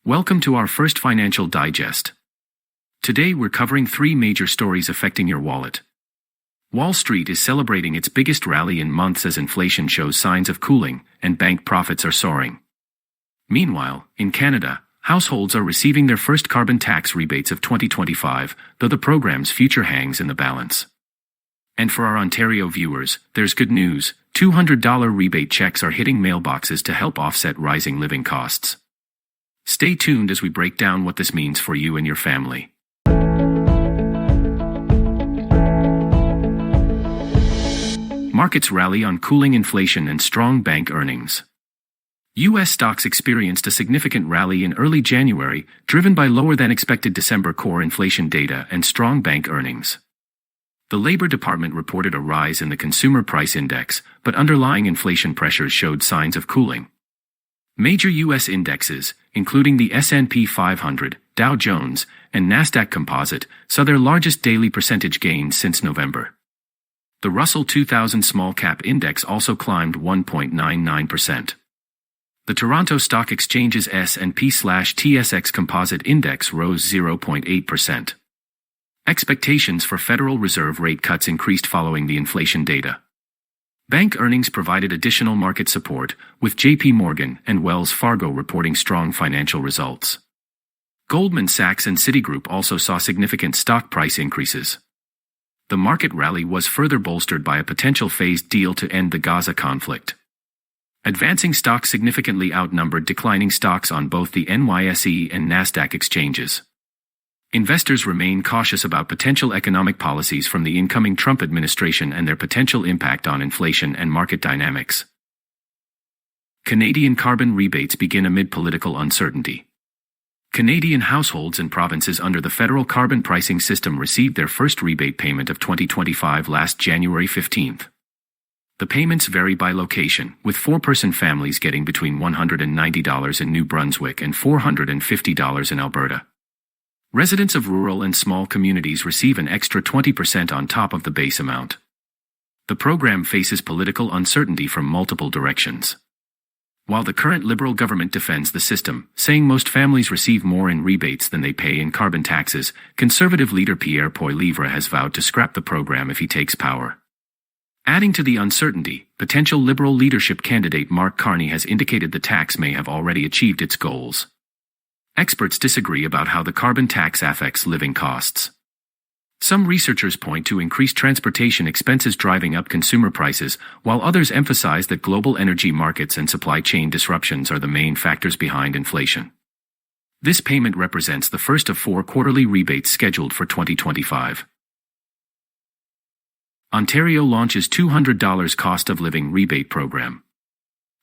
Welcome to our first financial digest. Today we're covering three major stories affecting your wallet. Wall Street is celebrating its biggest rally in months as inflation shows signs of cooling and bank profits are soaring. Meanwhile, in Canada, households are receiving their first carbon tax rebates of 2025, though the program's future hangs in the balance. And for our Ontario viewers, there's good news. $200 rebate checks are hitting mailboxes to help offset rising living costs. Stay tuned as we break down what this means for you and your family. Markets rally on cooling inflation and strong bank earnings. U.S. stocks experienced a significant rally in early January, driven by lower-than-expected December core inflation data and strong bank earnings. The Labor Department reported a rise in the Consumer Price Index, but underlying inflation pressures showed signs of cooling. Major U.S. indexes, including the S&P 500, Dow Jones, and Nasdaq Composite, saw their largest daily percentage gains since November. The Russell 2000 Small Cap Index also climbed 1.99%. The Toronto Stock Exchange's S&P/TSX Composite Index rose 0.8%. Expectations for Federal Reserve rate cuts increased following the inflation data. Bank earnings provided additional market support, with J.P. Morgan and Wells Fargo reporting strong financial results. Goldman Sachs and Citigroup also saw significant stock price increases. The market rally was further bolstered by a potential phased deal to end the Gaza conflict. Advancing stocks significantly outnumbered declining stocks on both the NYSE and Nasdaq exchanges. Investors remain cautious about potential economic policies from the incoming Trump administration and their potential impact on inflation and market dynamics. Canadian carbon rebates begin amid political uncertainty. Canadian households and provinces under the federal carbon pricing system received their first rebate payment of 2025 last January 15th. The payments vary by location, with four-person families getting between $190 in New Brunswick and $450 in Alberta. Residents of rural and small communities receive an extra 20% on top of the base amount. The program faces political uncertainty from multiple directions. While the current Liberal government defends the system, saying most families receive more in rebates than they pay in carbon taxes, Conservative leader Pierre Poilievre has vowed to scrap the program if he takes power. Adding to the uncertainty, potential Liberal leadership candidate Mark Carney has indicated the tax may have already achieved its goals. Experts disagree about how the carbon tax affects living costs. Some researchers point to increased transportation expenses driving up consumer prices, while others emphasize that global energy markets and supply chain disruptions are the main factors behind inflation. This payment represents the first of 4 quarterly rebates scheduled for 2025. Ontario launches $200 cost of living rebate program.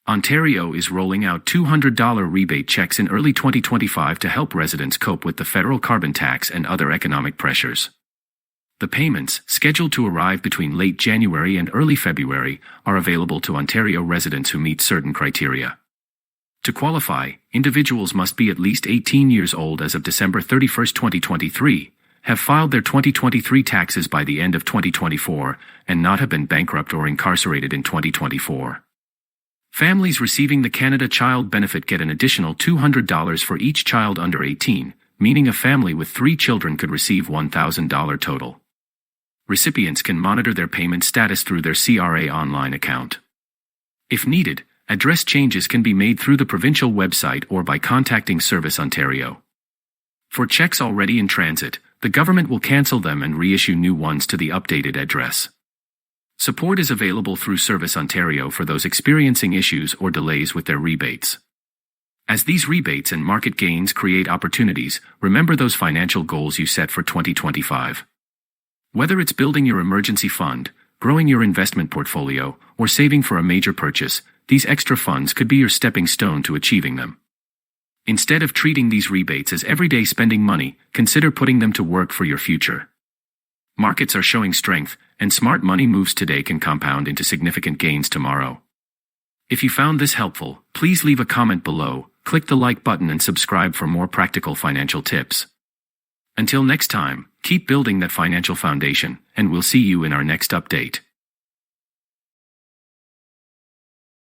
Ontario is rolling out $200 rebate checks in early 2025 to help residents cope with the federal carbon tax and other economic pressures. The payments, scheduled to arrive between late January and early February, are available to Ontario residents who meet certain criteria. To qualify, individuals must be at least 18 years old as of December 31, 2023, have filed their 2023 taxes by the end of 2024, and not have been bankrupt or incarcerated in 2024. Families receiving the Canada Child Benefit get an additional $200 for each child under 18, meaning a family with 3 children could receive $1,000 total. Recipients can monitor their payment status through their CRA online account. If needed, address changes can be made through the provincial website or by contacting Service Ontario. For checks already in transit, the government will cancel them and reissue new ones to the updated address. Support is available through Service Ontario for those experiencing issues or delays with their rebates. As these rebates and market gains create opportunities, remember those financial goals you set for 2025. Whether it's building your emergency fund, growing your investment portfolio, or saving for a major purchase, these extra funds could be your stepping stone to achieving them. Instead of treating these rebates as everyday spending money, consider putting them to work for your future. Markets are showing strength, and smart money moves today can compound into significant gains tomorrow. If you found this helpful, please leave a comment below, click the like button and subscribe for more practical financial tips. Until next time, keep building that financial foundation, and we'll see you in our next update.